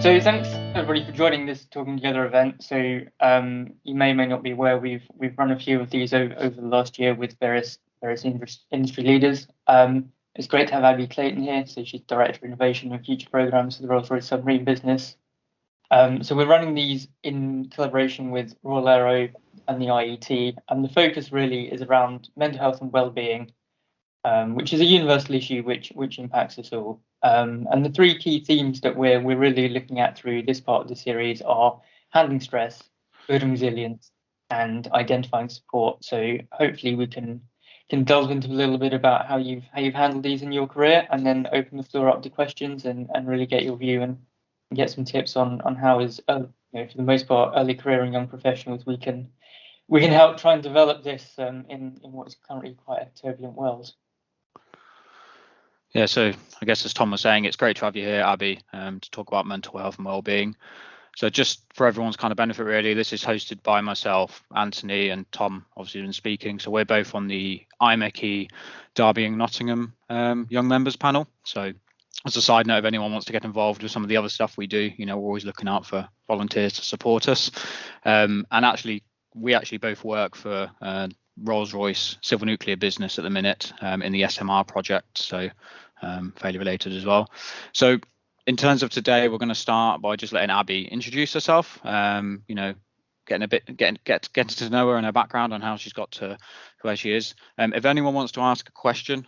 So thanks everybody for joining this Talking Together event. So you may or may not be aware we've run a few of these over the last year with various industry leaders. It's great to have Abi Clayton here. So she's Director of Innovation and Future Programs for the Rolls-Royce Submarine business. So we're running these in collaboration with Royal Aero and the IET, and the focus really is around mental health and well-being, which is a universal issue which impacts us all. And the three key themes that we're really looking at through this part of the series are handling stress, building resilience, and identifying support. So hopefully we can delve into a little bit about how you've handled these in your career, and then open the floor up to questions and really get your view and get some tips on how as for the most part early career and young professionals we can help try and develop this in what is currently quite a turbulent world. Yeah, so I guess as Tom was saying, it's great to have you here, Abi, to talk about mental health and well-being. So just for everyone's kind of benefit, really, this is hosted by myself, Anthony, and Tom obviously been speaking. So we're both on the IMechE Derby and Nottingham Young Members panel. So as a side note, if anyone wants to get involved with some of the other stuff we do, we're always looking out for volunteers to support us. And we actually both work for Rolls-Royce civil nuclear business at the minute in the SMR project, so fairly related as well. So in terms of today, we're going to start by just letting Abi introduce herself, getting to know her and her background and how she's got to where she is. If anyone wants to ask a question,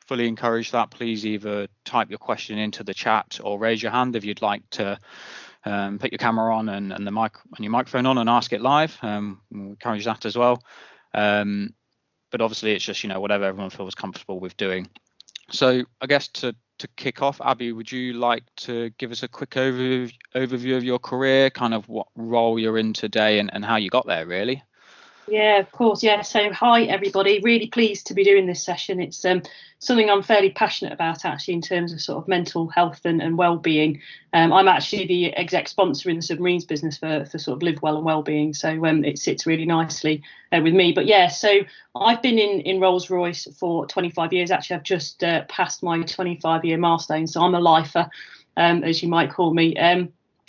fully encourage that. Please either type your question into the chat or raise your hand if you'd like to put your camera on and your microphone on and ask it live. We'll encourage that as well. But obviously it's just whatever everyone feels comfortable with doing. So I guess to kick off, Abi, would you like to give us a quick overview of your career, kind of what role you're in today and how you got there, really? Yeah, of course. Yeah. So hi, everybody. Really pleased to be doing this session. It's something I'm fairly passionate about, actually, in terms of sort of mental health and well-being. I'm actually the exec sponsor in the Submarines business for sort of live well and well-being. So it sits really nicely with me. But yeah, so I've been in Rolls-Royce for 25 years. Actually, I've just passed my 25-year milestone. So I'm a lifer, as you might call me.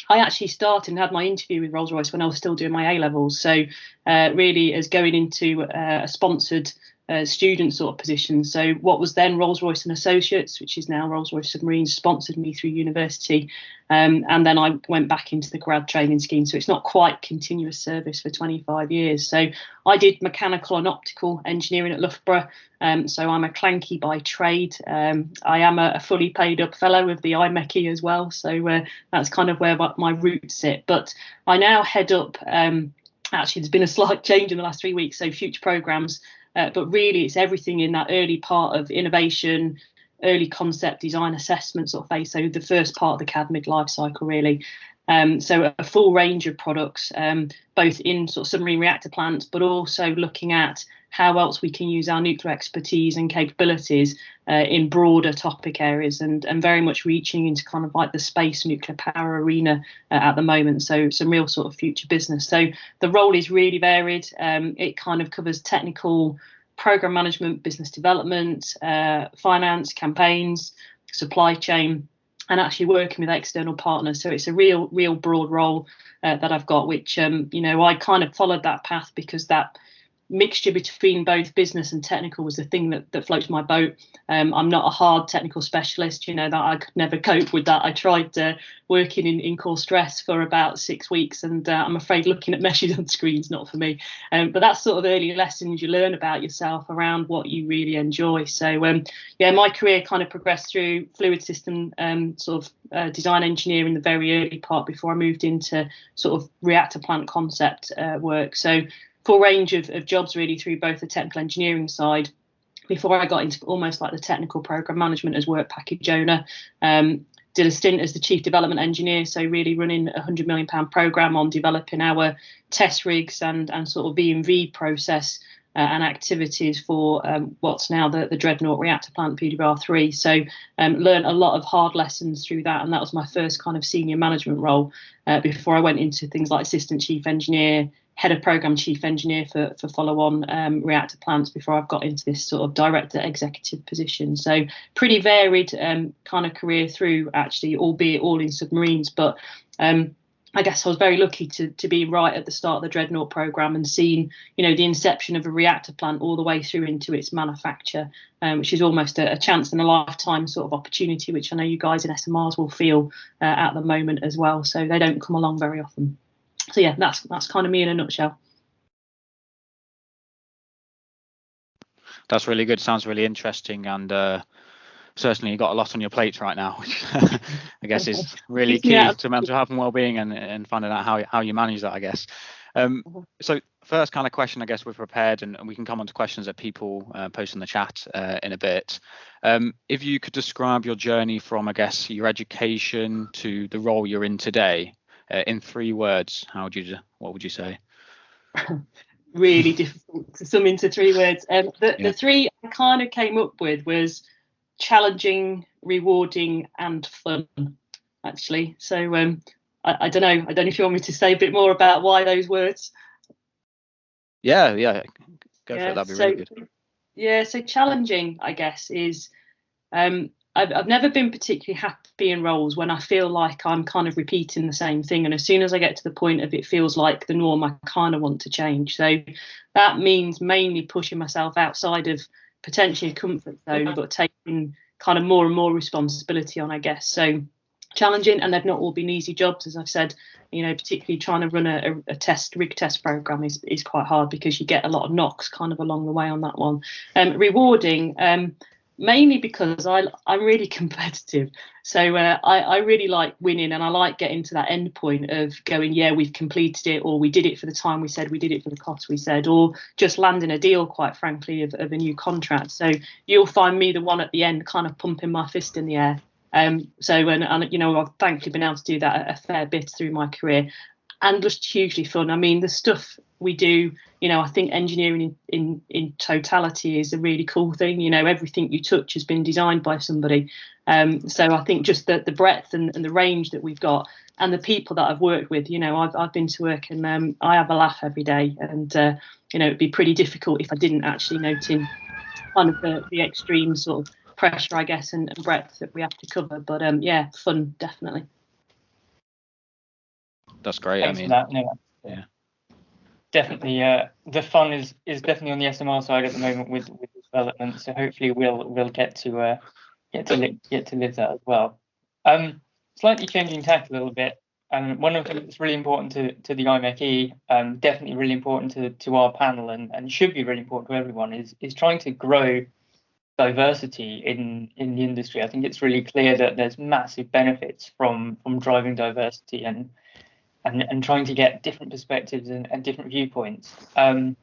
I actually started and had my interview with Rolls-Royce when I was still doing my A-levels. So really as going into a sponsored student sort of position. So what was then Rolls-Royce and Associates, which is now Rolls-Royce Submarines, sponsored me through university. And then I went back into the grad training scheme. So it's not quite continuous service for 25 years. So I did mechanical and optical engineering at Loughborough. So I'm a clanky by trade. I am a fully paid up fellow of the IMechE as well. So that's kind of where my roots sit. But I now head up, actually, there's been a slight change in the last 3 weeks. So future programs. But really, it's everything in that early part of innovation, early concept design assessment sort of phase. So the first part of the CAD midlife cycle, really. So a full range of products, both in sort of submarine reactor plants, but also looking at how else we can use our nuclear expertise and capabilities in broader topic areas, and very much reaching into kind of like the space nuclear power arena at the moment. So some real sort of future business. So the role is really varied. It kind of covers technical, program management, business development, finance, campaigns, supply chain, and actually working with external partners. So it's a real broad role that I've got, which, I kind of followed that path because that mixture between both business and technical was the thing that floats my boat. I'm not a hard technical specialist, that I could never cope with that. I tried working in core stress for about 6 weeks, and I'm afraid looking at meshes on screens, not for me. But that's sort of early lessons you learn about yourself around what you really enjoy. So my career kind of progressed through fluid system design engineering, the very early part, before I moved into sort of reactor plant concept work. So full range of jobs really through both the technical engineering side before I got into almost like the technical program management as work package owner. Did a stint as the chief development engineer, so really running a £100 million program on developing our test rigs and sort of V&V process and activities for what's now the Dreadnought reactor plant, PWR3. So learned a lot of hard lessons through that, and that was my first kind of senior management role before I went into things like assistant chief engineer, head of program chief engineer for follow-on reactor plants before I've got into this sort of director executive position. So pretty varied kind of career through, actually, albeit all in submarines. But I guess I was very lucky to be right at the start of the Dreadnought program and seeing, the inception of a reactor plant all the way through into its manufacture, which is almost a chance in a lifetime sort of opportunity, which I know you guys in SMRs will feel at the moment as well. So they don't come along very often. So yeah, that's kind of me in a nutshell. That's really good. Sounds really interesting, and certainly you've got a lot on your plate right now, which I guess is really key to mental health and well-being, and finding out how you manage that, I guess. So first kind of question, I guess we've prepared, and we can come on to questions that people post in the chat in a bit. If you could describe your journey from, I guess, your education to the role you're in today in 3 words, what would you say? Really difficult to sum into 3 words. The 3 I kind of came up with was challenging, rewarding, and fun, actually. So I don't know. I don't know if you want me to say a bit more about why those words. Yeah, go for it. That'd be really good. Yeah, so challenging, I guess, is I've never been particularly happy in roles when I feel like I'm kind of repeating the same thing, and as soon as I get to the point of it feels like the norm, I kind of want to change. So that means mainly pushing myself outside of potentially a comfort zone, but taking kind of more and more responsibility on, I guess. So challenging, and they've not all been easy jobs, as I've said. Particularly trying to run a rig test program is quite hard, because you get a lot of knocks kind of along the way on that one. Rewarding, mainly because I'm really competitive. So I really like winning, and I like getting to that end point of going, yeah, we've completed it, or we did it for the time we said, we did it for the cost we said, or just landing a deal, quite frankly, of a new contract. So you'll find me the one at the end kind of pumping my fist in the air. And I've thankfully been able to do that a fair bit through my career, and just hugely fun. I mean, the stuff we do, I think engineering in totality is a really cool thing. Everything you touch has been designed by somebody. So I think just the breadth and the range that we've got, and the people that I've worked with, I've been to work, and I have a laugh every day. And, it'd be pretty difficult if I didn't actually note in kind of the extreme sort of pressure, I guess, and breadth that we have to cover. But yeah, fun, definitely. That's great. Thanks for that. No, yeah, definitely. The fun is definitely on the SMR side at the moment with development. So hopefully we'll get to live that as well. Slightly changing tack a little bit. One of the things that's really important to the IMechE, definitely really important to our panel, and should be really important to everyone, is trying to grow diversity in the industry. I think it's really clear that there's massive benefits from driving diversity and trying to get different perspectives and different viewpoints. I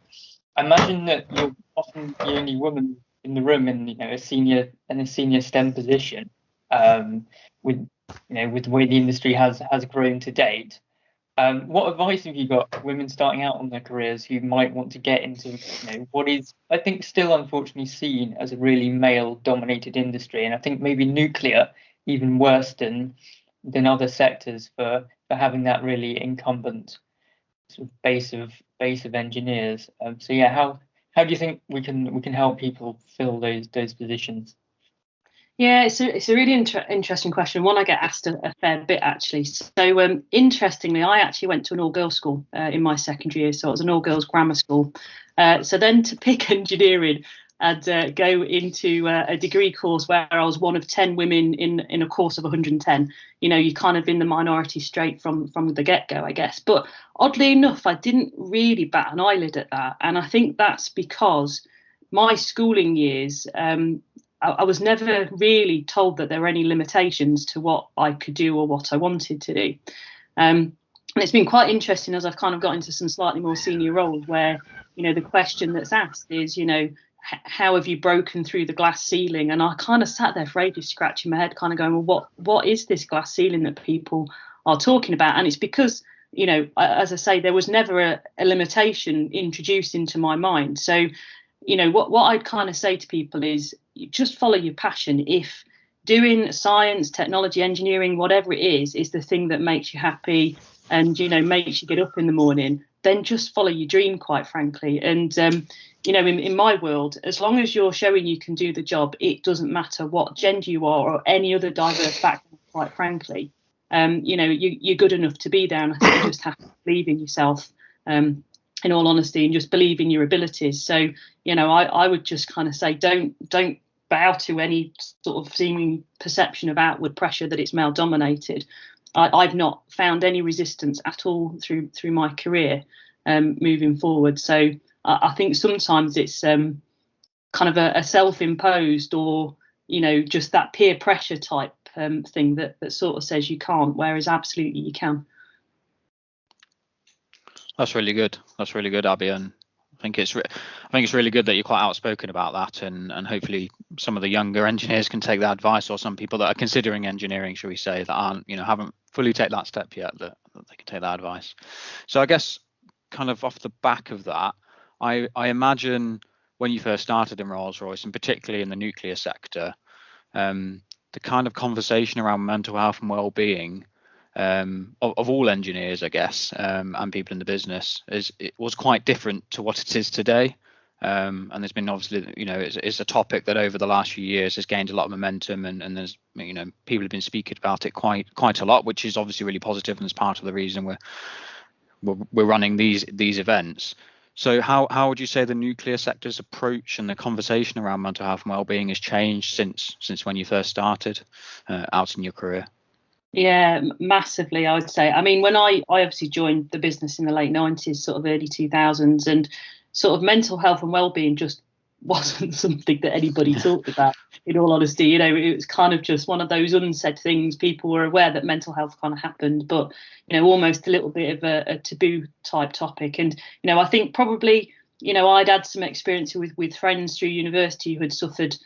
imagine that you're often the only woman in the room in a senior STEM position, with the way the industry has grown to date. What advice have you got for women starting out on their careers who might want to get into what is, I think, still unfortunately seen as a really male-dominated industry, and I think maybe nuclear even worse than other sectors for having that really incumbent sort of base of engineers. So yeah, how do you think we can help people fill those positions? Yeah, it's a really interesting question. One I get asked a fair bit, actually. So interestingly, I actually went to an all-girls school in my secondary year, so it was an all-girls grammar school. So then to pick engineering, I'd go into a degree course where I was one of 10 women in a course of 110. You're kind of in the minority straight from the get-go, I guess. But oddly enough, I didn't really bat an eyelid at that. And I think that's because my schooling years, I was never really told that there were any limitations to what I could do or what I wanted to do. And it's been quite interesting as I've kind of got into some slightly more senior roles where, the question that's asked is, how have you broken through the glass ceiling? And I kind of sat there for ages scratching my head, kind of going, well, what is this glass ceiling that people are talking about? And it's because, as I say, there was never a limitation introduced into my mind. So, what I'd kind of say to people is just follow your passion. If doing science, technology, engineering, whatever it is the thing that makes you happy and, makes you get up in the morning, then just follow your dream, quite frankly. And in my world, as long as you're showing you can do the job, it doesn't matter what gender you are or any other diverse background, quite frankly. You're good enough to be there, and I think you just have to believe in yourself, in all honesty, and just believe in your abilities. So I would just kind of say don't bow to any sort of seeming perception of outward pressure that it's male dominated. I've not found any resistance at all through my career moving forward. So I think sometimes it's kind of a self-imposed or just that peer pressure type thing that sort of says you can't, whereas absolutely you can. That's really good. That's really good, Abi, and I think it's really good that you're quite outspoken about that, and hopefully some of the younger engineers can take that advice, or some people that are considering engineering, shall we say, that aren't haven't fully taken that step yet, that they can take that advice. So I guess kind of off the back of that, I imagine when you first started in Rolls-Royce, and particularly in the nuclear sector, the kind of conversation around mental health and well-being of all engineers, I guess, and people in the business, it was quite different to what it is today. And there's been obviously, it's a topic that over the last few years has gained a lot of momentum, and there's, people have been speaking about it quite a lot, which is obviously really positive, and is part of the reason we're running these events. So how would you say the nuclear sector's approach and the conversation around mental health and well-being has changed since when you first started out in your career? Yeah, massively, I would say. I mean, when I obviously joined the business in the late 90s, sort of early 2000s, and sort of mental health and well-being just wasn't something that anybody talked about, in all honesty. It was kind of just one of those unsaid things. People were aware that mental health kind of happened, but almost a little bit of a taboo type topic. And I think probably I'd had some experience with friends through university who had suffered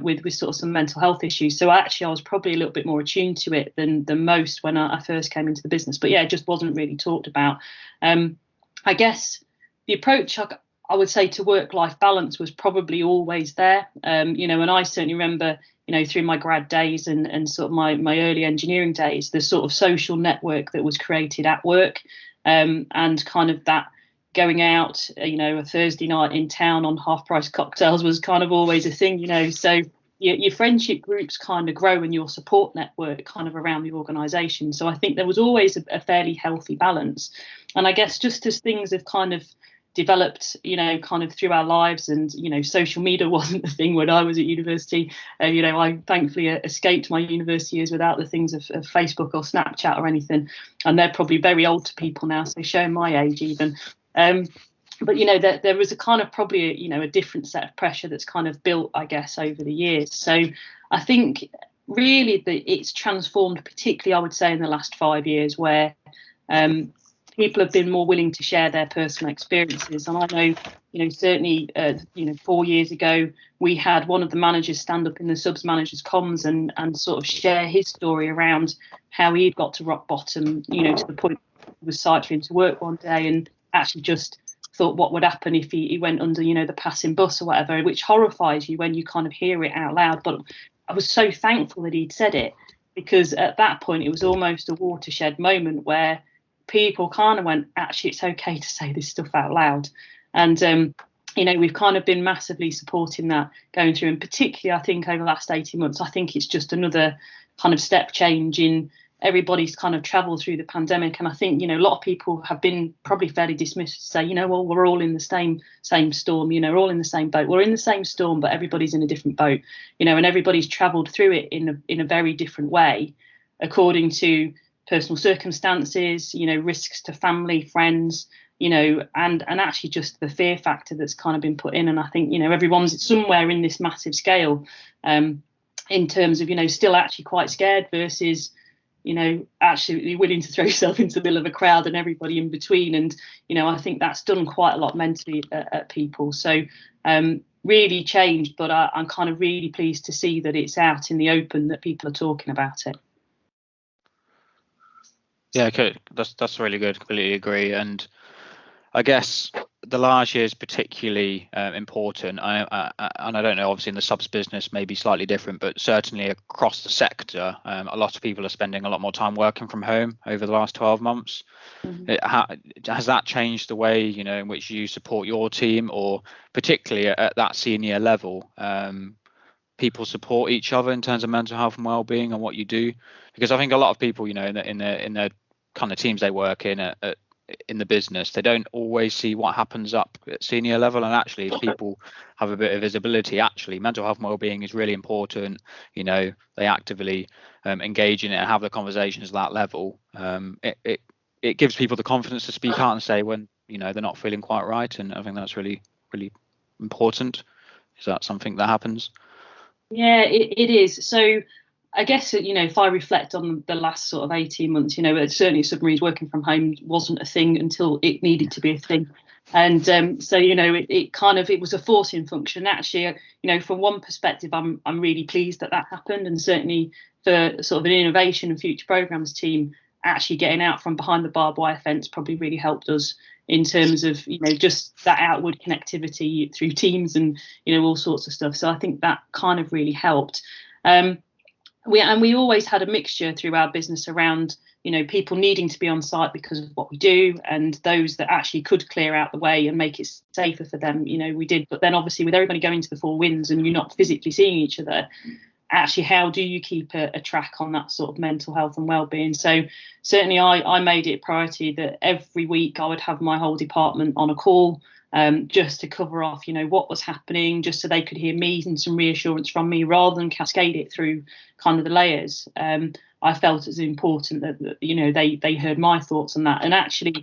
with sort of some mental health issues. So actually I was probably a little bit more attuned to it than most when I first came into the business. But yeah, it just wasn't really talked about. I guess the approach I would say to work-life balance was probably always there. And I certainly remember, through my grad days and sort of my early engineering days, the sort of social network that was created at work, and kind of that going out, a Thursday night in town on half-price cocktails was kind of always a thing, So your friendship groups kind of grow, and your support network kind of around the organisation. So I think there was always a fairly healthy balance. And I guess just as things have kind of developed, kind of through our lives, and social media wasn't the thing when I was at university. I thankfully escaped my university years without the things of Facebook or Snapchat or anything, and they're probably very old to people now, so showing my age even. But there was a kind of probably a different set of pressure that's kind of built, I guess, over the years. So I think really that it's transformed, particularly I would say in the last 5 years, where people have been more willing to share their personal experiences. And I know, certainly, 4 years ago, we had one of the managers stand up in the subs managers comms and sort of share his story around how he'd got to rock bottom, to the point he was cycling to work one day and actually just thought what would happen if he went under, the passing bus or whatever, which horrifies you when you kind of hear it out loud. But I was so thankful that he'd said it, because at that point it was almost a watershed moment where people kind of went, actually, it's okay to say this stuff out loud. And, we've kind of been massively supporting that going through. And particularly, I think over the last 18 months, I think it's just another kind of step change in everybody's kind of travel through the pandemic. And I think, a lot of people have been probably fairly dismissive to say, well, we're all in the same storm, we're all in the same boat. We're in the same storm, but everybody's in a different boat, and everybody's traveled through it in a very different way, according to personal circumstances, risks to family, friends, and actually just the fear factor that's kind of been put in. And I think, everyone's somewhere in this massive scale, in terms of, still actually quite scared versus, actually willing to throw yourself into the middle of a crowd and everybody in between. And, I think that's done quite a lot mentally at people. So really changed, but I'm kind of really pleased to see that it's out in the open, that people are talking about it. Yeah, okay, that's really good. Completely agree. And I guess the last year is particularly important. And I don't know, obviously in the subs business may be slightly different, but certainly across the sector, a lot of people are spending a lot more time working from home over the last 12 months. Has that changed the way, in which you support your team, or particularly at that senior level, people support each other in terms of mental health and well-being and what you do? Because I think a lot of people, in the kind of teams they work in the business, they don't always see what happens up at senior level. And actually, if people have a bit of visibility, actually mental health and well-being is really important. They actively engage in it and have the conversations at that level. It gives people the confidence to speak out and say when they're not feeling quite right, and I think that's really, really important. Is that something that happens? Yeah, it is. So I guess, if I reflect on the last sort of 18 months, certainly Submarines working from home wasn't a thing until it needed to be a thing. And so, it was a forcing function. Actually, from one perspective, I'm really pleased that happened. And certainly for sort of an innovation and future programs team, actually getting out from behind the barbed wire fence probably really helped us in terms of, just that outward connectivity through Teams and, all sorts of stuff. So I think that kind of really helped. We always had a mixture through our business around, people needing to be on site because of what we do, and those that actually could clear out the way and make it safer for them, we did. But then obviously with everybody going to the four winds and you're not physically seeing each other, actually how do you keep a track on that sort of mental health and well-being? So certainly I made it a priority that every week I would have my whole department on a call, just to cover off, what was happening, just so they could hear me and some reassurance from me rather than cascade it through kind of the layers. I felt it was important that they heard my thoughts on that. And actually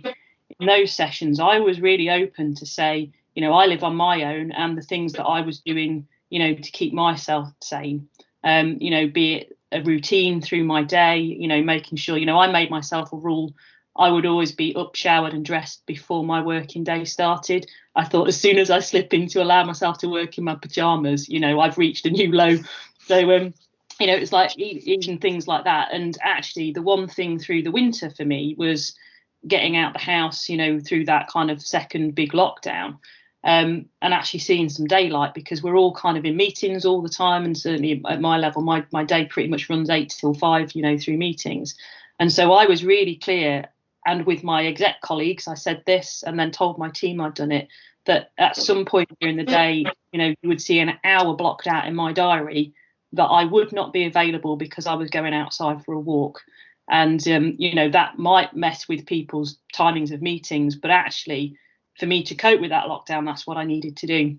in those sessions, I was really open to say, I live on my own, and the things that I was doing, to keep myself sane, be it a routine through my day, making sure, I made myself a rule. I would always be up, showered and dressed before my working day started. I thought as soon as I slip in to allow myself to work in my pajamas, I've reached a new low. So, it's like even things like that. And actually the one thing through the winter for me was getting out the house, through that kind of second big lockdown, and actually seeing some daylight, because we're all kind of in meetings all the time. And certainly at my level, my day pretty much runs 8 till 5, through meetings. And so I was really clear. And with my exec colleagues, I said this and then told my team I'd done it, that at some point during the day, you would see an hour blocked out in my diary that I would not be available because I was going outside for a walk. And, that might mess with people's timings of meetings, but actually for me to cope with that lockdown, that's what I needed to do.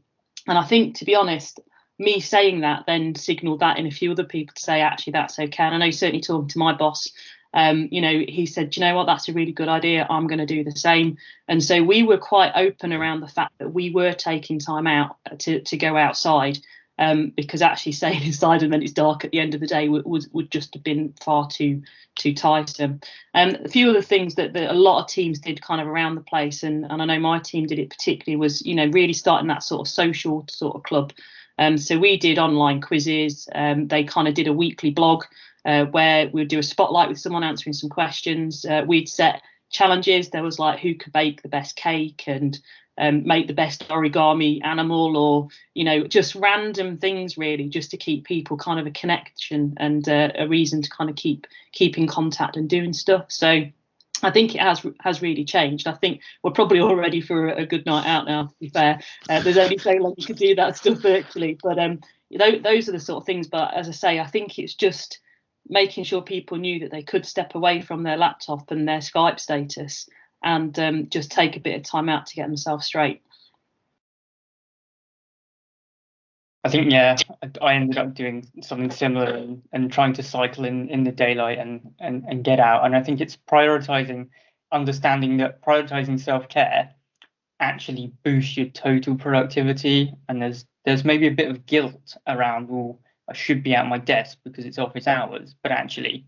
And I think, to be honest, me saying that then signaled that in a few other people to say, actually, that's okay. And I know certainly talking to my boss, he said, you know what, that's a really good idea. I'm going to do the same. And so we were quite open around the fact that we were taking time out to go outside, because actually staying inside and then it's dark at the end of the day would just have been far too tiresome. A few other things that a lot of teams did kind of around the place, and I know my team did it particularly, was, really starting that sort of social sort of club. So we did online quizzes. They kind of did a weekly blog, where we'd do a spotlight with someone answering some questions. We'd set challenges. There was like who could bake the best cake and make the best origami animal, or just random things really, just to keep people kind of a connection and a reason to kind of keep in contact and doing stuff. So I think it has really changed. I think we're probably all ready for a good night out now, to be fair. There's only so long you could do that stuff virtually, but those are the sort of things. But as I say, I think it's just making sure people knew that they could step away from their laptop and their Skype status and just take a bit of time out to get themselves straight. I think, yeah, I ended up doing something similar and trying to cycle in the daylight and get out. And I think it's understanding that prioritizing self-care actually boosts your total productivity. And there's maybe a bit of guilt around, well, I should be at my desk because it's office hours, but actually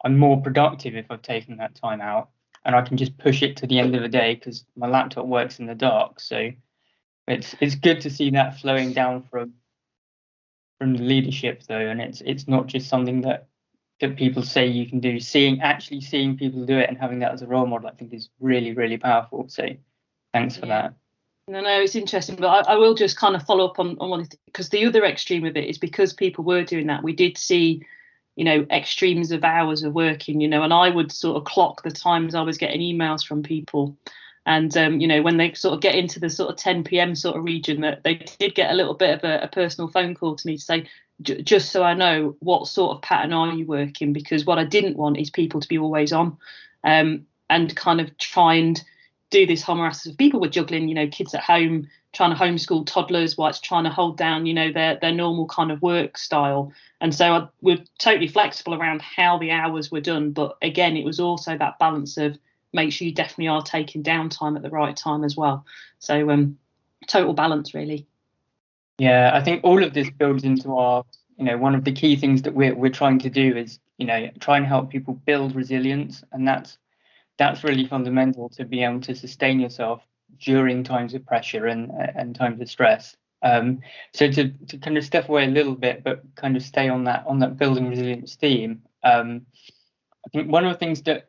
I'm more productive if I've taken that time out, and I can just push it to the end of the day because my laptop works in the dark. So it's good to see that flowing down from the leadership though, and it's not just something that people say you can do. Actually seeing people do it and having that as a role model, I think is really, really powerful. So thanks for that. No, it's interesting, but I will just kind of follow up on one, because the other extreme of it is because people were doing that, we did see, extremes of hours of working, and I would sort of clock the times I was getting emails from people. And, when they sort of get into the sort of 10 p.m. sort of region, that they did get a little bit of a personal phone call to me to say, just so I know, what sort of pattern are you working? Because what I didn't want is people to be always on, and kind of try and do this homorasis of people were juggling, kids at home, trying to homeschool toddlers whilst trying to hold down, their normal kind of work style. And so we're totally flexible around how the hours were done. But again, it was also that balance of make sure you definitely are taking downtime at the right time as well. So total balance, really. Yeah, I think all of this builds into our, one of the key things that we're trying to do is, try and help people build resilience. And that's really fundamental to be able to sustain yourself during times of pressure and times of stress. So to kind of step away a little bit, but kind of stay on that building resilience theme. I think one of the things that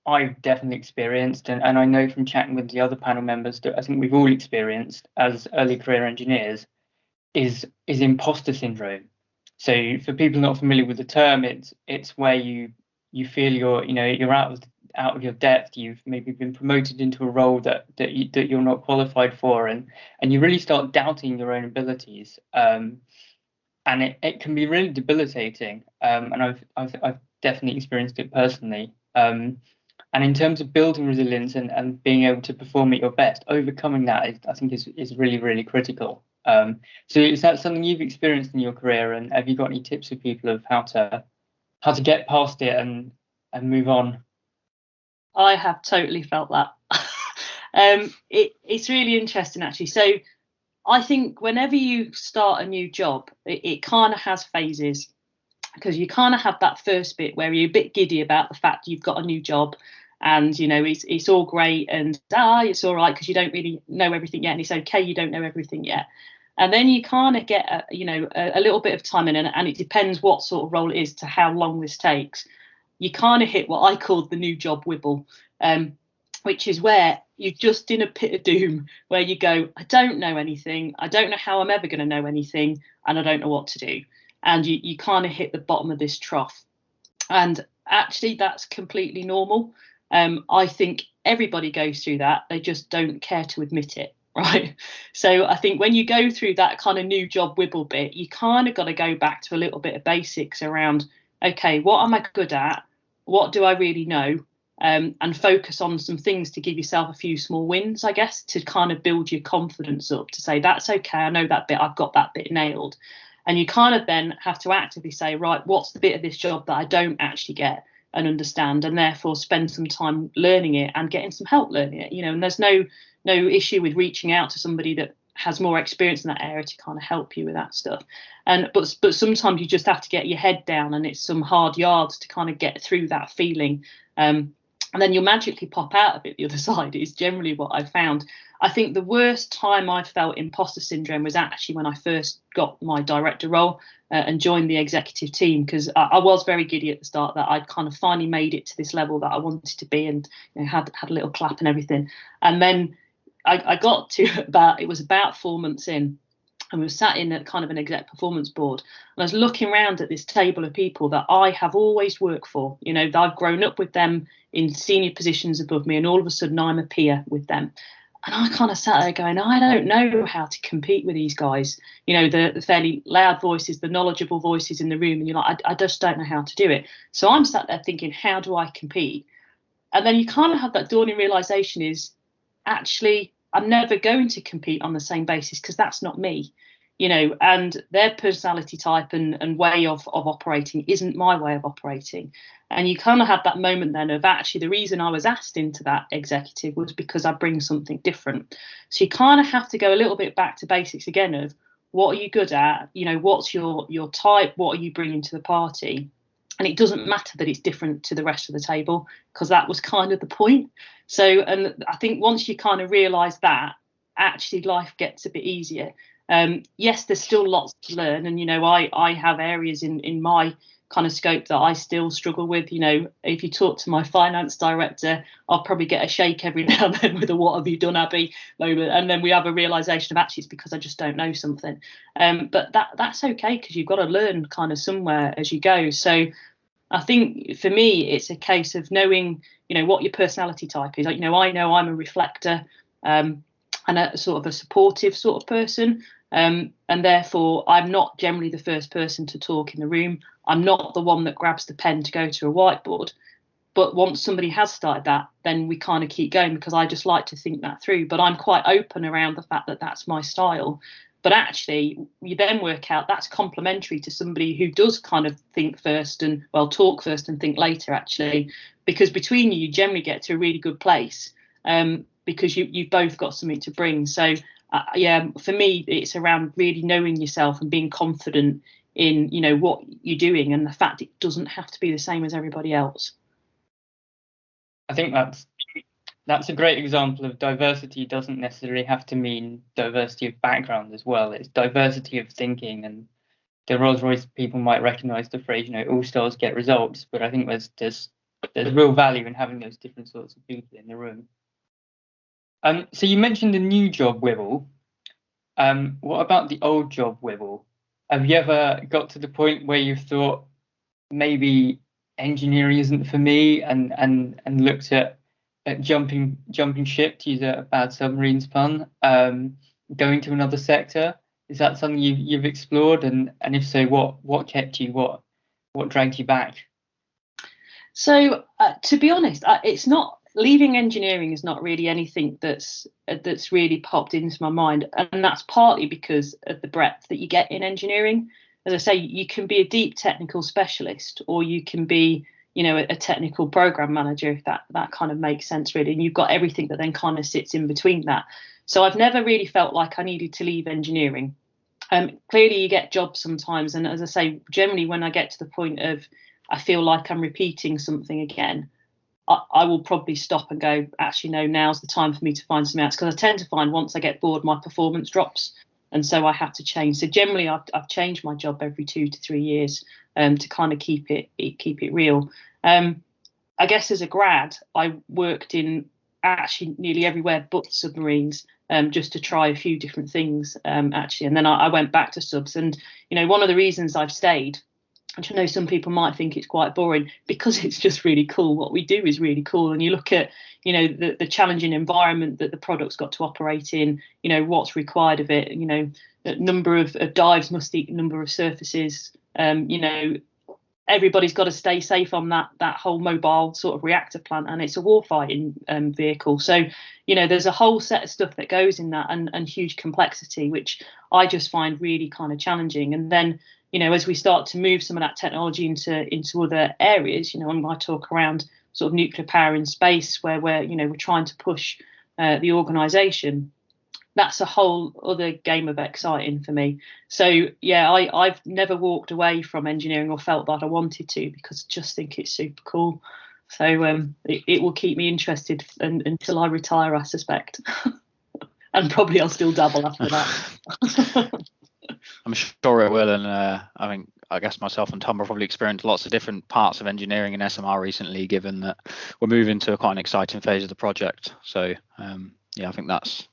I've definitely experienced, and I know from chatting with the other panel members that I think we've all experienced as early career engineers, is imposter syndrome. So for people not familiar with the term, it's where you feel you're out of your depth. You've maybe been promoted into a role that you're not qualified for, and you really start doubting your own abilities. And it can be really debilitating. And I've definitely experienced it personally. And in terms of building resilience and being able to perform at your best, overcoming that I think is really, really critical. So is that something you've experienced in your career, and have you got any tips for people of how to get past it and move on? I have totally felt that. It's really interesting, actually. So I think whenever you start a new job, it kind of has phases, because you kind of have that first bit where you're a bit giddy about the fact you've got a new job, and it's all great, and it's all right because you don't really know everything yet, and it's okay you don't know everything yet. And then you kind of get a little bit of time in, and it depends what sort of role it is to how long this takes. You kind of hit what I called the new Job Wibble, which is where you're just in a pit of doom, where you go, I don't know anything, I don't know how I'm ever going to know anything, and I don't know what to do. And you kind of hit the bottom of this trough. And actually, that's completely normal. I think everybody goes through that. They just don't care to admit it, right? So I think when you go through that kind of new Job Wibble bit, you kind of got to go back to a little bit of basics around, okay, what am I good at? What do I really know? And focus on some things to give yourself a few small wins, I guess, to kind of build your confidence up, to say, that's okay, I know that bit, I've got that bit nailed. And you kind of then have to actively say, right, what's the bit of this job that I don't actually get and understand, and therefore spend some time learning it and getting some help learning it, and there's no issue with reaching out to somebody that has more experience in that area to kind of help you with that stuff. But sometimes you just have to get your head down, and it's some hard yards to kind of get through that feeling. And then you'll magically pop out of it the other side, is generally what I've found. I think the worst time I felt imposter syndrome was actually when I first got my director role and joined the executive team, because I was very giddy at the start that I'd kind of finally made it to this level that I wanted to be, and had a little clap and everything. And then I got to it was about 4 months in, and we were sat in at kind of an exec performance board, and I was looking around at this table of people that I have always worked for. I've grown up with them in senior positions above me, and all of a sudden I'm a peer with them. And I kind of sat there going, I don't know how to compete with these guys. The fairly loud voices, the knowledgeable voices in the room, and you're like, I just don't know how to do it. So I'm sat there thinking, how do I compete? And then you kind of have that dawning realization is, actually, I'm never going to compete on the same basis, because that's not me. And their personality type and way of operating isn't my way of operating. And you kind of have that moment then of, actually, the reason I was asked into that executive was because I bring something different. So you kind of have to go a little bit back to basics again of, what are you good at? What's your type? What are you bringing to the party? And it doesn't matter that it's different to the rest of the table, because that was kind of the point. So, and I think once you kind of realise that, actually life gets a bit easier. Yes, there's still lots to learn, and I have areas in my kind of scope that I still struggle with. If you talk to my finance director, I'll probably get a shake every now and then with a "what have you done, Abby" moment, and then we have a realization of actually it's because I just don't know something. But that's okay, because you've got to learn kind of somewhere as you go. So I think for me it's a case of knowing what your personality type is. I know I'm a reflector, and a sort of a supportive sort of person, and therefore I'm not generally the first person to talk in the room. I'm not the one that grabs the pen to go to a whiteboard. But once somebody has started that, then we kind of keep going, because I just like to think that through. But I'm quite open around the fact that that's my style. But actually, you then work out that's complementary to somebody who does kind of think first and, well, talk first and think later, actually, because between you generally get to a really good place, because you've both got something to bring. So, yeah, for me, it's around really knowing yourself and being confident in what you're doing, and the fact it doesn't have to be the same as everybody else. I think that's a great example of diversity doesn't necessarily have to mean diversity of background as well. It's diversity of thinking, and the Rolls-Royce people might recognise the phrase, all stars get results, but I think there's real value in having those different sorts of people in the room. So you mentioned the new Job Wibble. What about the old Job Wibble? Have you ever got to the point where you've thought maybe engineering isn't for me, and looked at jumping ship, to use a bad Submarines pun, going to another sector? Is that something you've explored, and if so, what kept you, what dragged you back? So to be honest, it's not, leaving engineering is not really anything that's really popped into my mind, and that's partly because of the breadth that you get in engineering. As I say, you can be a deep technical specialist, or you can be a technical program manager, if that kind of makes sense, really, and you've got everything that then kind of sits in between that. So I've never really felt like I needed to leave engineering. Clearly you get jobs sometimes, and as I say, generally when I get to the point of I feel like I'm repeating something again, I will probably stop and go, actually, no, now's the time for me to find something else, because I tend to find once I get bored, my performance drops, and so I have to change. So generally, I've changed my job every 2 to 3 years, to kind of keep it real. I guess as a grad, I worked in actually nearly everywhere but Submarines, just to try a few different things, actually, and then I went back to subs. And one of the reasons I've stayed, which I know some people might think it's quite boring, because it's just really cool. What we do is really cool. And you look at, the challenging environment that the product's got to operate in, what's required of it, the number of dives must eat number of surfaces, everybody's got to stay safe on that whole mobile sort of reactor plant, and it's a warfighting vehicle. So, there's a whole set of stuff that goes in that, and huge complexity, which I just find really kind of challenging. And then, as we start to move some of that technology into other areas, and I talk around sort of nuclear power in space, where we're trying to push the organisation, that's a whole other game of exciting for me. So yeah, I've never walked away from engineering or felt that I wanted to, because I just think it's super cool. So it will keep me interested until I retire, I suspect. And probably I'll still dabble after that. I'm sure it will, and I guess myself and Tom have probably experienced lots of different parts of engineering in SMR recently, given that we're moving to quite an exciting phase of the project. So yeah, I think that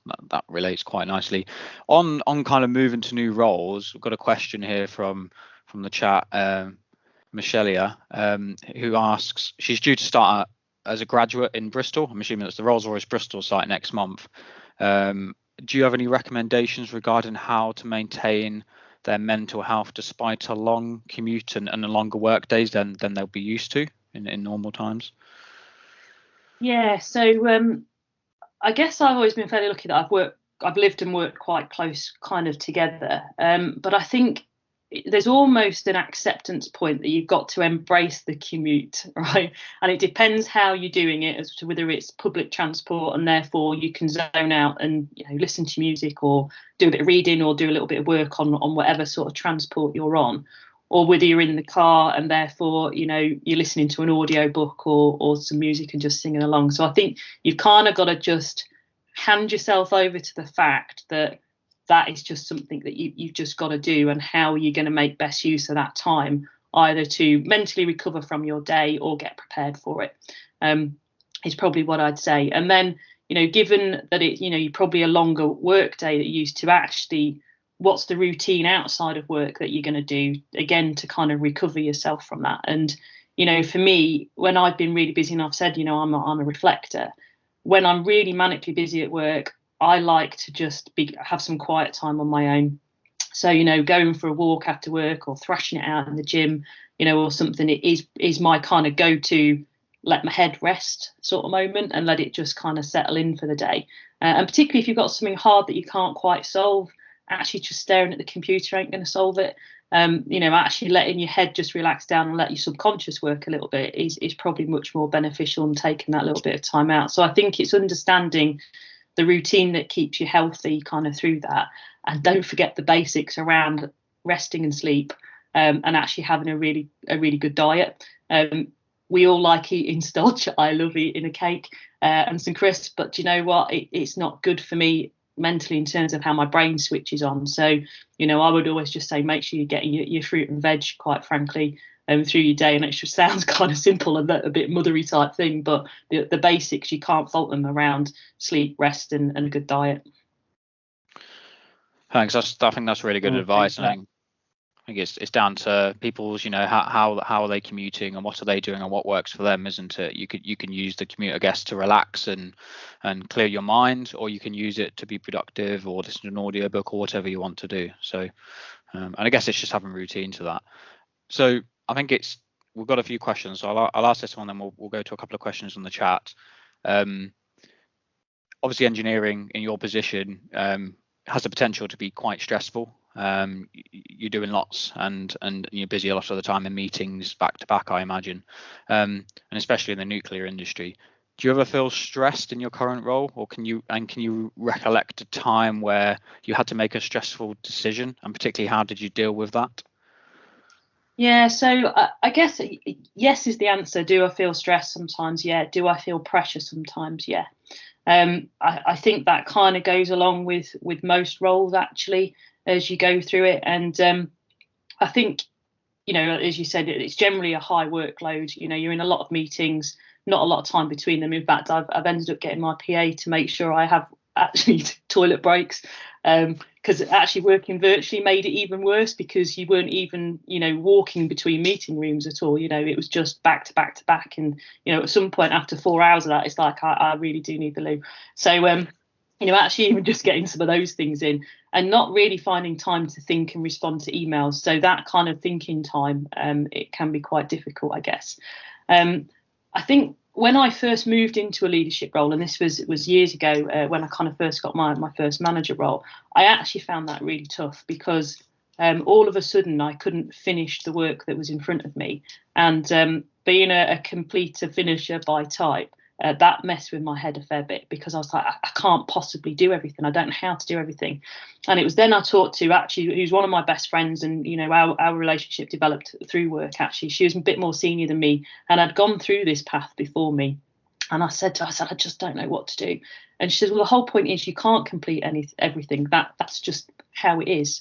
relates quite nicely. On kind of moving to new roles, we've got a question here from the chat, Michelia, who asks, she's due to start as a graduate in Bristol. I'm assuming that's the Rolls-Royce Bristol site next month. Do you have any recommendations regarding how to maintain their mental health despite a long commute and longer work days than they'll be used to in normal times? Yeah, so I guess I've always been fairly lucky that I've lived and worked quite close kind of together. But I think there's almost an acceptance point that you've got to embrace the commute, right? And it depends how you're doing it, as to whether it's public transport and therefore you can zone out and listen to music or do a bit of reading or do a little bit of work on whatever sort of transport you're on, or whether you're in the car and therefore you're listening to an audio book or some music and just singing along. So I think you've kind of got to just hand yourself over to the fact that that is just something that you've just got to do, and how you're going to make best use of that time, either to mentally recover from your day or get prepared for it, is probably what I'd say. And then, given that you're probably a longer work day that you used to, actually, what's the routine outside of work that you're going to do, again, to kind of recover yourself from that? And, for me, when I've been really busy, and I've said, I'm a reflector, when I'm really manically busy at work, I like to just have some quiet time on my own. So, going for a walk after work, or thrashing it out in the gym, or something, it is my kind of go-to, let my head rest sort of moment, and let it just kind of settle in for the day. And particularly if you've got something hard that you can't quite solve, actually just staring at the computer ain't going to solve it. Actually letting your head just relax down and let your subconscious work a little bit is probably much more beneficial than taking that little bit of time out. So I think it's understanding the routine that keeps you healthy kind of through that. And don't forget the basics around resting and sleep, and actually having a really good diet. We all like eating stodge. I love eating a cake and some crisps, but do you know what? It's not good for me mentally in terms of how my brain switches on. So, I would always just say, make sure you're getting your fruit and veg, quite frankly, through your day. And it just sounds kind of simple and a bit mothery type thing, but the basics, you can't fault them around sleep, rest, and a good diet. Thanks. I think that's really good advice. And I think it's down to people's, how are they commuting and what are they doing and what works for them, isn't it? You can use the commute, I guess, to relax and clear your mind, or you can use it to be productive or listen to an audiobook or whatever you want to do. So, and I guess it's just having routine to that. So I think we've got a few questions. So I'll ask this one, then we'll go to a couple of questions on the chat. Obviously, engineering in your position has the potential to be quite stressful. You're doing lots and you're busy a lot of the time in meetings back to back, I imagine, and especially in the nuclear industry. Do you ever feel stressed in your current role, or can you recollect a time where you had to make a stressful decision, and particularly how did you deal with that? Yeah, so I guess yes is the answer. Do I feel stressed sometimes? Yeah. Do I feel pressure sometimes? Yeah. I think that kind of goes along with most roles, actually, as you go through it. And I think, as you said, it's generally a high workload. You're in a lot of meetings, not a lot of time between them. In fact, I've ended up getting my PA to make sure I have actually toilet breaks, because actually working virtually made it even worse, because you weren't even walking between meeting rooms at all. It was just back to back to back, and at some point after 4 hours of that, it's like I really do need the loo. So actually even just getting some of those things in, and not really finding time to think and respond to emails, so that kind of thinking time, it can be quite difficult, I guess. I think when I first moved into a leadership role, and this was years ago, when I kind of first got my first manager role, I actually found that really tough, because all of a sudden I couldn't finish the work that was in front of me. And being a completer finisher by type, that messed with my head a fair bit, because I was like, I can't possibly do everything. I don't know how to do everything. And it was then I talked to, actually, who's one of my best friends, and our relationship developed through work. Actually, she was a bit more senior than me and had gone through this path before me. And I said to her, I just don't know what to do. And she said, well, the whole point is you can't complete everything. That's just how it is.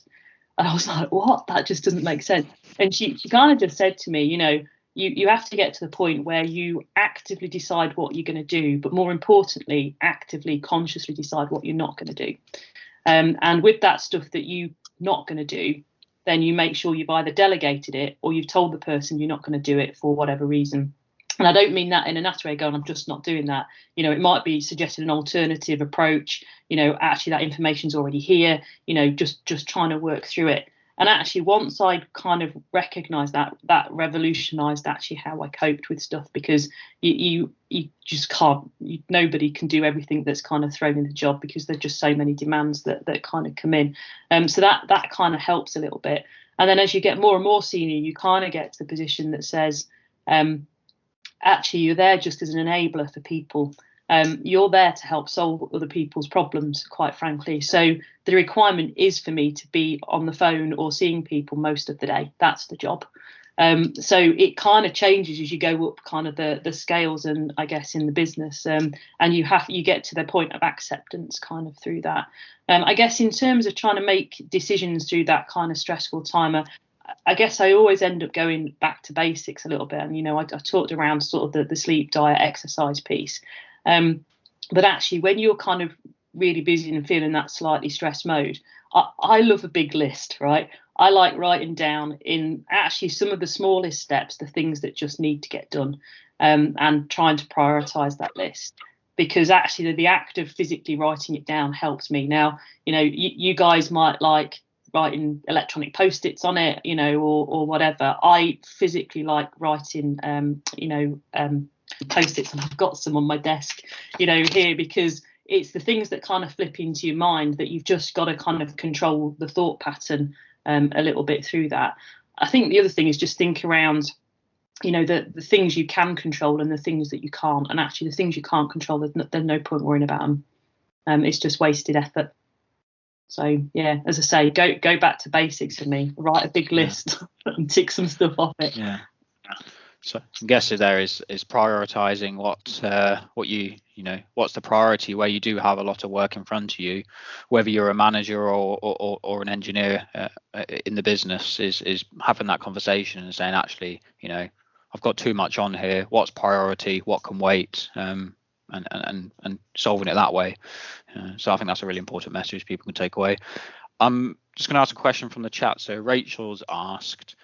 And I was like, what? That just doesn't make sense. And she kind of just said to me, you have to get to the point where you actively decide what you're going to do, but more importantly, actively, consciously decide what you're not going to do. And with that stuff that you're not going to do, then you make sure you've either delegated it or you've told the person you're not going to do it for whatever reason. And I don't mean that in a nasty way, going, I'm just not doing that. It might be suggesting an alternative approach. Actually, that information's already here. Just trying to work through it. And actually, once I kind of recognised that revolutionised actually how I coped with stuff, because you just can't. Nobody can do everything that's kind of thrown in the job, because there's just so many demands that kind of come in. So that kind of helps a little bit. And then as you get more and more senior, you kind of get to the position that says, actually, you're there just as an enabler for people. You're there to help solve other people's problems, quite frankly. So the requirement is for me to be on the phone or seeing people most of the day. That's the job. So it kind of changes as you go up kind of the scales, and I guess in the business, and you get to the point of acceptance kind of through that. I guess in terms of trying to make decisions through that kind of stressful time, I guess I always end up going back to basics a little bit. And, I talked around sort of the sleep, diet, exercise piece. But actually, when you're kind of really busy and feeling that slightly stressed mode, I love a big list, right? I like writing down in actually some of the smallest steps, the things that just need to get done, and trying to prioritize that list. Because actually the act of physically writing it down helps me. Now, you guys might like writing electronic post-its on it, or whatever. I physically like writing, post-its, and I've got some on my desk, here, because it's the things that kind of flip into your mind that you've just got to kind of control the thought pattern a little bit through that. I think the other thing is just think around, the things you can control and the things that you can't. And actually the things you can't control, there's no point worrying about them. It's just wasted effort. So yeah, as I say, go back to basics for me. Write a big list and tick some stuff off it. Yeah. So I guess there is prioritizing what you what's the priority where you do have a lot of work in front of you, whether you're a manager or an engineer in the business, is having that conversation and saying, actually, I've got too much on here. What's priority? What can wait? And solving it that way. So I think that's a really important message people can take away. I'm just going to ask a question from the chat. So Rachel's asked,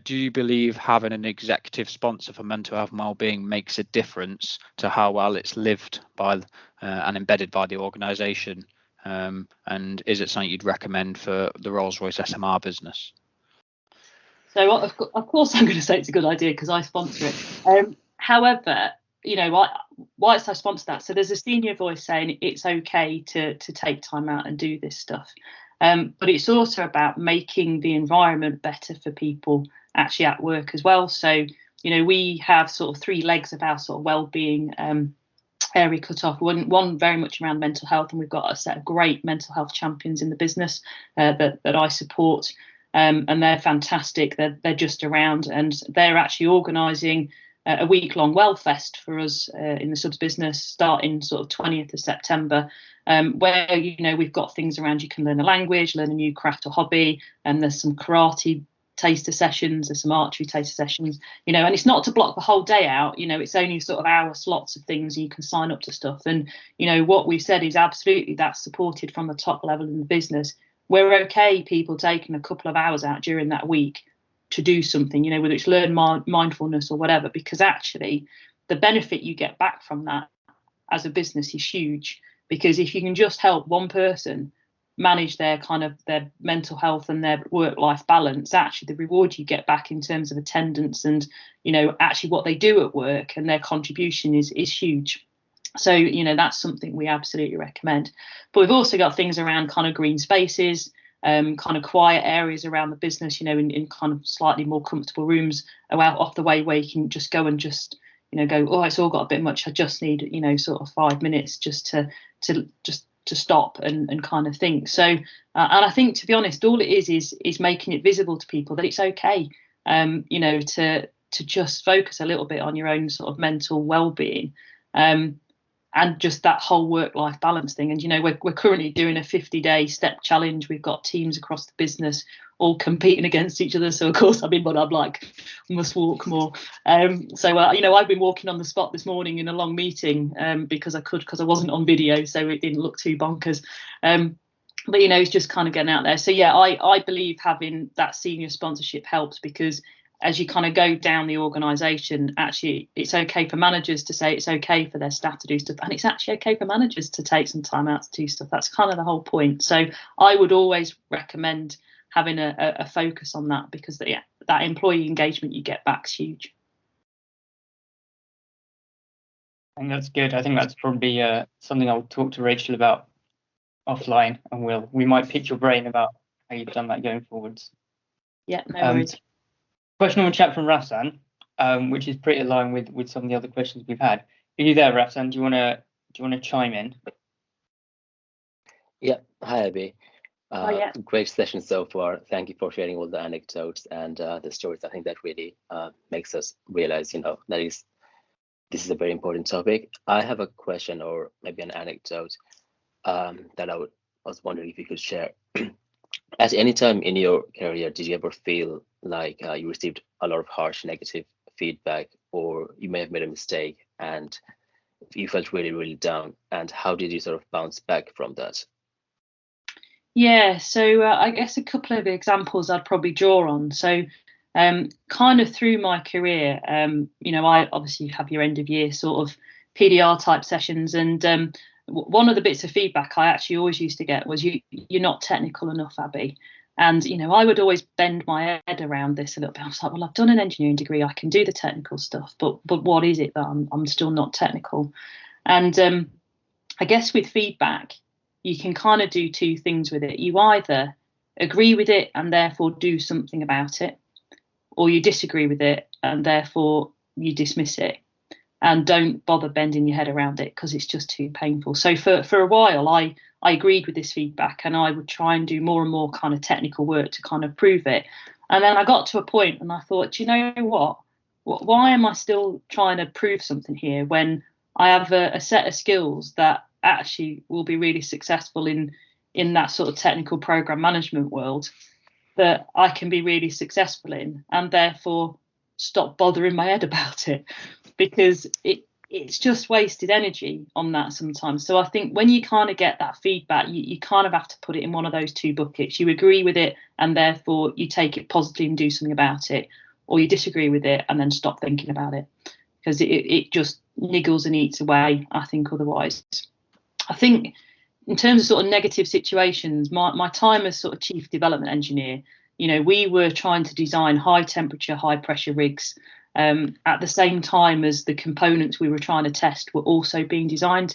do you believe having an executive sponsor for mental health and wellbeing makes a difference to how well it's lived by and embedded by the organisation? And is it something you'd recommend for the Rolls-Royce SMR business? So of course I'm going to say it's a good idea because I sponsor it. However, why I sponsor that? So there's a senior voice saying it's okay to take time out and do this stuff. But it's also about making the environment better for people actually at work as well. So, we have sort of 3 legs of our sort of well-being area cut off. One very much around mental health, and we've got a set of great mental health champions in the business that I support, and they're fantastic. They're just around, and they're actually organising a week-long Wellfest for us in the subs business, starting sort of 20th of September, where we've got things around you can learn a language, learn a new craft or hobby, and there's some karate taster sessions, there's some archery taster sessions, and it's not to block the whole day out. It's only sort of hour slots of things, and you can sign up to stuff. And what we've said is absolutely that's supported from the top level in the business. We're okay people taking a couple of hours out during that week to do something, whether it's learn mindfulness or whatever, because actually the benefit you get back from that as a business is huge. Because if you can just help one person manage their mental health and their work-life balance, actually the reward you get back in terms of attendance and actually what they do at work and their contribution is huge. So that's something we absolutely recommend. But we've also got things around kind of green spaces, kind of quiet areas around the business, in kind of slightly more comfortable rooms out off the way, where you can just go and just go, oh, it's all got a bit much, I just need sort of 5 minutes just to stop and kind of think. So and I think, to be honest, all it is making it visible to people that it's okay to just focus a little bit on your own sort of mental well-being, and just that whole work-life balance thing. And we're currently doing a 50-day step challenge. We've got teams across the business all competing against each other. So of course I'm like, must walk more. So I've been walking on the spot this morning in a long meeting because I wasn't on video, so it didn't look too bonkers. But it's just kind of getting out there. So yeah, I believe having that senior sponsorship helps, because as you kind of go down the organisation, actually it's okay for managers to say it's okay for their staff to do stuff, and it's actually okay for managers to take some time out to do stuff. That's kind of the whole point. So I would always recommend having a focus on that, because that employee engagement you get back's huge. I think that's good. I think that's probably something I'll talk to Rachel about offline, and we might pick your brain about how you've done that going forwards. Yeah, no worries. Question on the chat from Rafsan, which is pretty aligned with some of the other questions we've had. Are you there, Rafsan? Do you want to chime in? Yeah. Hi, Abi. Yeah. Great session so far. Thank you for sharing all the anecdotes and the stories. I think that really makes us realize, that this is a very important topic. I have a question or maybe an anecdote that I was wondering if you could share. At any time in your career, did you ever feel like you received a lot of harsh negative feedback, or you may have made a mistake and you felt really, really down? And how did you sort of bounce back from that? Yeah, so I guess a couple of examples I'd probably draw on. So kind of through my career, I obviously have your end of year sort of PDR type sessions, and one of the bits of feedback I actually always used to get was you're not technical enough, Abi. And I would always bend my head around this a little bit. I was like, well, I've done an engineering degree, I can do the technical stuff, but what is it that I'm still not technical? And I guess with feedback, you can kind of do two things with it. You either agree with it and therefore do something about it, or you disagree with it and therefore you dismiss it and don't bother bending your head around it because it's just too painful. So for a while, I agreed with this feedback and I would try and do more and more kind of technical work to kind of prove it. And then I got to a point and I thought, do you know what? Why am I still trying to prove something here when I have a set of skills that actually will be really successful in that sort of technical program management world that I can be really successful in, and therefore stop bothering my head about it, because it's just wasted energy on that sometimes. So I think when you kind of get that feedback, you kind of have to put it in one of those two buckets. You agree with it and therefore you take it positively and do something about it, or you disagree with it and then stop thinking about it, because it just niggles and eats away, I think, otherwise. I think in terms of sort of negative situations, my time as sort of chief development engineer, we were trying to design high temperature, high pressure rigs at the same time as the components we were trying to test were also being designed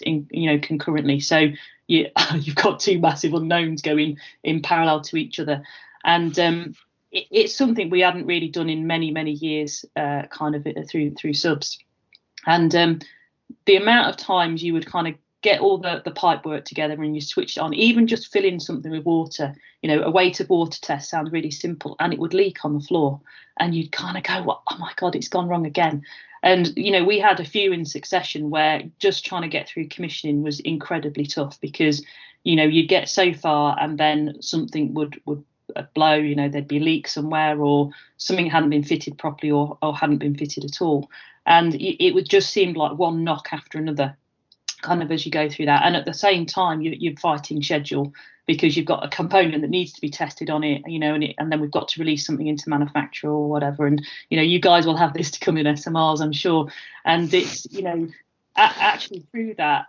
concurrently. So you've got two massive unknowns going in parallel to each other. And it's something we hadn't really done in many, many years, kind of through subs. And the amount of times you would kind of get all the pipe work together and you switch it on, even just filling something with water, a weighted water test sounds really simple, and it would leak on the floor and you'd kind of go, oh my God, it's gone wrong again. And, we had a few in succession where just trying to get through commissioning was incredibly tough, because, you'd get so far and then something would blow, there'd be a leak somewhere, or something hadn't been fitted properly or hadn't been fitted at all. And it would just seem like one knock after another, kind of as you go through that. And at the same time, you're fighting schedule, because you've got a component that needs to be tested on it, and then we've got to release something into manufacture or whatever. And, you guys will have this to come in SMRs, I'm sure. And it's, actually through that,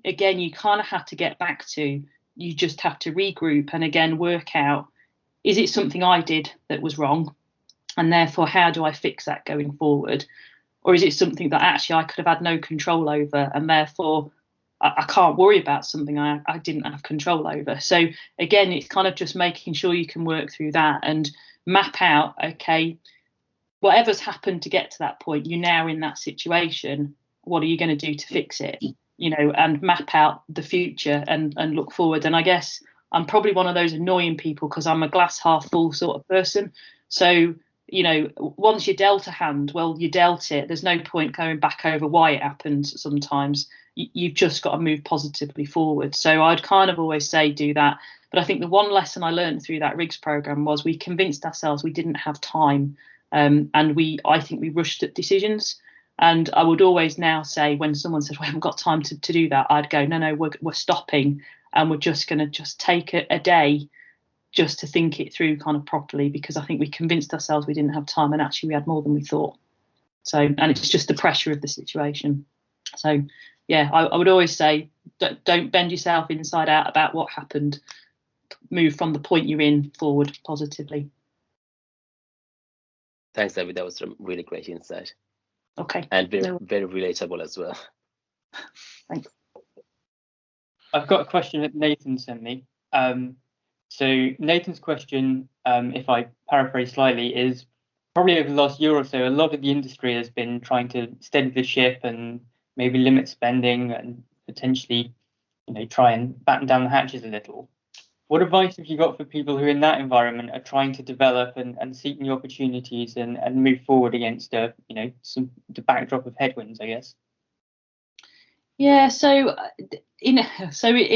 again, you kind of have to get back to, you just have to regroup and again, work out, is it something I did that was wrong? And therefore, how do I fix that going forward? Or is it something that actually I could have had no control over, and therefore I can't worry about something I didn't have control over? So again, it's kind of just making sure you can work through that and map out, okay, whatever's happened to get to that point, you're now in that situation. What are you going to do to fix it? And map out the future and look forward. And I guess I'm probably one of those annoying people because I'm a glass half full sort of person. So once you're dealt a hand, well, you dealt it. There's no point going back over why it happened sometimes. You've just got to move positively forward. So I'd kind of always say do that. But I think the one lesson I learned through that RIGS program was we convinced ourselves we didn't have time. And I think we rushed at decisions. And I would always now say, when someone says, we haven't got time to do that, I'd go, no, we're stopping. And we're just going to just take a day just to think it through kind of properly, because I think we convinced ourselves we didn't have time, and actually we had more than we thought. So, and it's just the pressure of the situation. So yeah, I would always say, don't bend yourself inside out about what happened. Move from the point you're in forward positively. Thanks, David. That was a really great insight. Okay. And very relatable as well. Thanks. I've got a question that Nathan sent me. So Nathan's question, if I paraphrase slightly, is probably over the last year or so, a lot of the industry has been trying to steady the ship and maybe limit spending and potentially, try and batten down the hatches a little. what advice have you got for people who in that environment are trying to develop and seek new opportunities and move forward against the backdrop of headwinds, I guess? Yeah, so in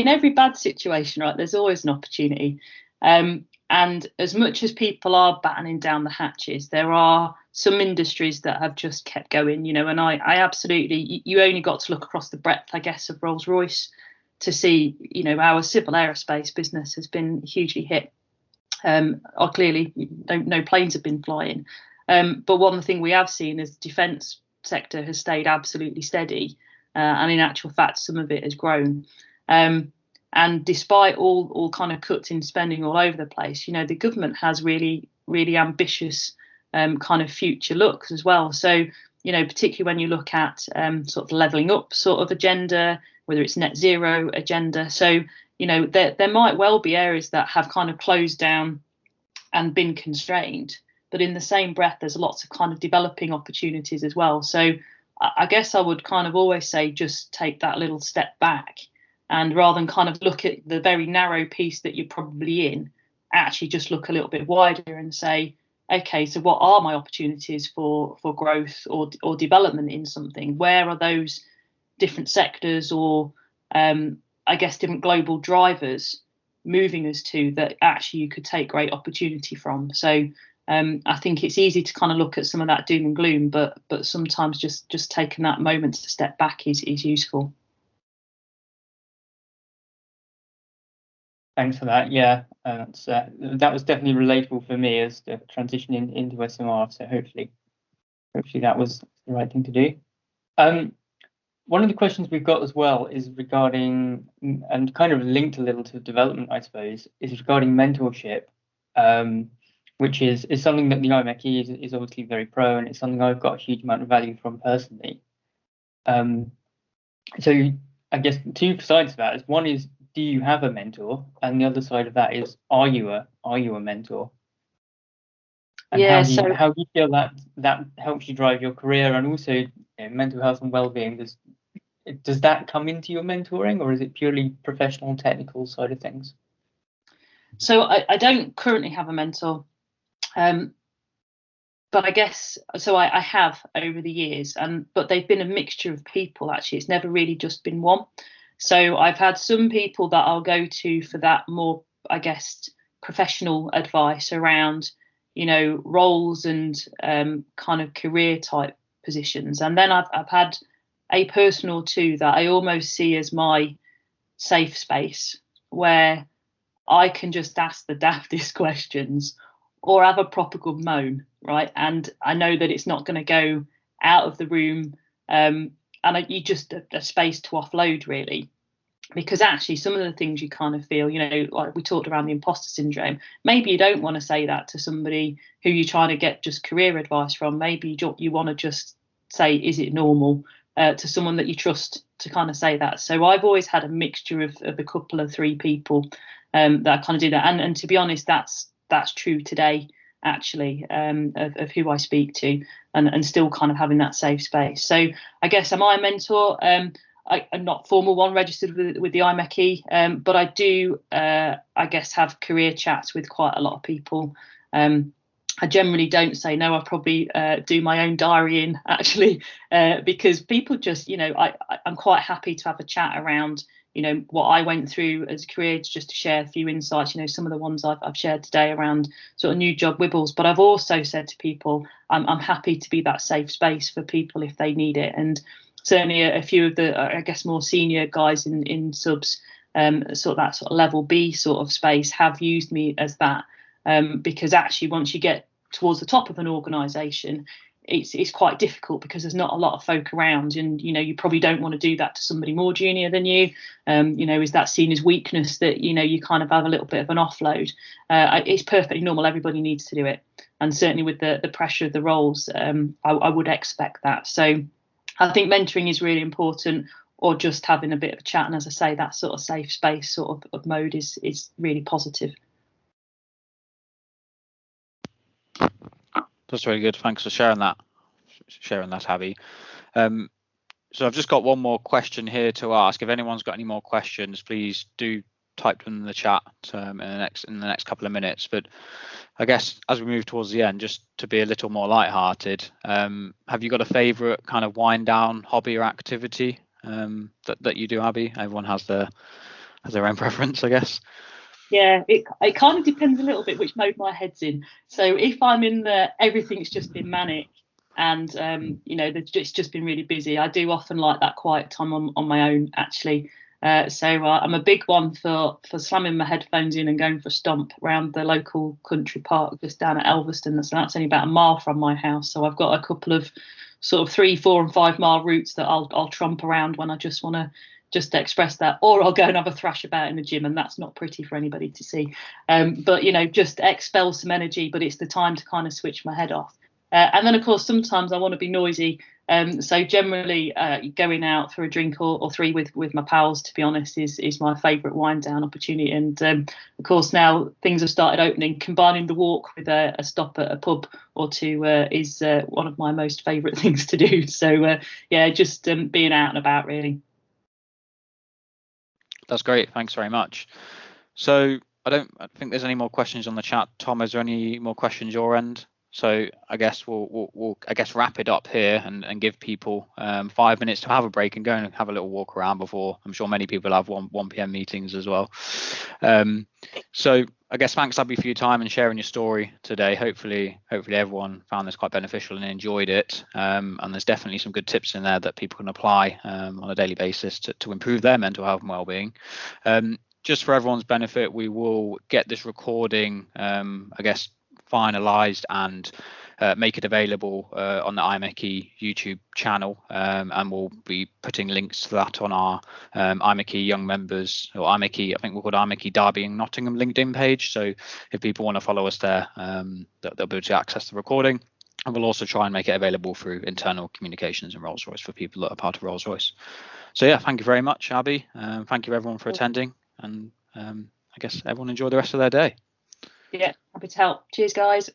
every bad situation, right, there's always an opportunity. And as much as people are battening down the hatches, there are some industries that have just kept going, and I absolutely, you only got to look across the breadth, I guess, of Rolls-Royce to see, our civil aerospace business has been hugely hit. Clearly, no planes have been flying. But one thing we have seen is the defence sector has stayed absolutely steady. And in actual fact, some of it has grown. And despite all kind of cuts in spending all over the place, the government has really, really ambitious kind of future looks as well. So, particularly when you look at sort of levelling up sort of agenda, whether it's net zero agenda. So, there might well be areas that have kind of closed down and been constrained. But in the same breath, there's lots of kind of developing opportunities as well. So I guess I would kind of always say just take that little step back, and rather than kind of look at the very narrow piece that you're probably in, actually just look a little bit wider and say, okay, so what are my opportunities for growth or development in something? Where are those different sectors or I guess different global drivers moving us to that actually you could take great opportunity from? So I think it's easy to kind of look at some of that doom and gloom, but sometimes just taking that moment to step back is useful. Thanks for that. Yeah, that was definitely relatable for me as the transition into SMR. So hopefully that was the right thing to do. One of the questions we've got as well is regarding, and kind of linked a little to development, I suppose, is regarding mentorship, which is something that the IMechE is obviously very pro, and it's something I've got a huge amount of value from personally. So I guess two sides of that is, one is, do you have a mentor? And the other side of that is, are you a mentor? And Yeah, how do you feel that helps you drive your career, and also mental health and well-being? Does that come into your mentoring, or is it purely professional and technical side of things? So I don't currently have a mentor, but I guess so. I have over the years, but they've been a mixture of people. Actually, it's never really just been one. So I've had some people that I'll go to for that more, I guess, professional advice around, roles and kind of career type positions. And then I've had a person or two that I almost see as my safe space, where I can just ask the daftest questions or have a proper good moan, right? And I know that it's not going to go out of the room. You just a space to offload, really, because actually some of the things you kind of feel, like we talked around the imposter syndrome, maybe you don't want to say that to somebody who you're trying to get just career advice from. Maybe you want to just say, is it normal, to someone that you trust to kind of say that. So I've always had a mixture of a couple of three people that I kind of do that. And to be honest, that's true today, actually, of who I speak to, and still kind of having that safe space. So I guess, am I a mentor? I'm not formal one, registered with the IMechE, but I do, I guess, have career chats with quite a lot of people. I generally don't say no. I probably do my own diary in, actually, because people just, I'm quite happy to have a chat around, what I went through as a career, just to share a few insights, some of the ones I've shared today around sort of new job wibbles. But I've also said to people, I'm happy to be that safe space for people if they need it. And certainly a few of the, I guess, more senior guys in subs, sort of that sort of level B sort of space, have used me as that, because actually once you get towards the top of an organisation, it's quite difficult because there's not a lot of folk around, and you probably don't want to do that to somebody more junior than you. Is that seen as weakness, that you kind of have a little bit of an offload? It's perfectly normal. Everybody needs to do it, and certainly with the pressure of the roles, I would expect that. So I think mentoring is really important, or just having a bit of a chat. And as I say, that sort of safe space sort of mode is really positive. That's very good. Thanks for sharing that, Abi. So I've just got one more question here to ask. If anyone's got any more questions, please do type them in the chat in the next couple of minutes. But I guess as we move towards the end, just to be a little more lighthearted, have you got a favourite kind of wind down hobby or activity that you do, Abi? Everyone has their own preference, I guess. Yeah, it kind of depends a little bit which mode my head's in. So if I'm in everything's just been manic and it's just been really busy, I do often like that quiet time on my own, actually. So I'm a big one for slamming my headphones in and going for a stomp around the local country park just down at Elveston. So that's only about a mile from my house. So I've got a couple of sort of 3, 4 and 5 mile routes that I'll tromp around when I just want to just express that, or I'll go and have a thrash about in the gym, and that's not pretty for anybody to see. But just expel some energy, but it's the time to kind of switch my head off. And then of course sometimes I want to be noisy. So generally going out for a drink or 3 with my pals, to be honest, is my favourite wind down opportunity. And of course now things have started opening, combining the walk with a stop at a pub or 2 is one of my most favourite things to do. So just being out and about, really. That's great. Thanks very much. So I think there's any more questions on the chat. Tom, is there any more questions your end? So I guess we'll wrap it up here and give people 5 minutes to have a break and go and have a little walk around before. I'm sure many people have 1 p.m. meetings as well. So I guess thanks, Abi, for your time and sharing your story today. Hopefully everyone found this quite beneficial and enjoyed it. And there's definitely some good tips in there that people can apply on a daily basis to improve their mental health and well-being. Just for everyone's benefit, we will get this recording, finalized and make it available on the IMechE YouTube channel, and we'll be putting links to that on our IMechE young members, or IMechE, I think we're called IMechE Derby and Nottingham LinkedIn page. So if people want to follow us there, they'll be able to access the recording. And we'll also try and make it available through internal communications and Rolls-Royce for people that are part of Rolls-Royce. So yeah, thank you very much, Abi. Thank you everyone for attending, and I guess everyone enjoy the rest of their day. Yeah, happy to help. Cheers, guys.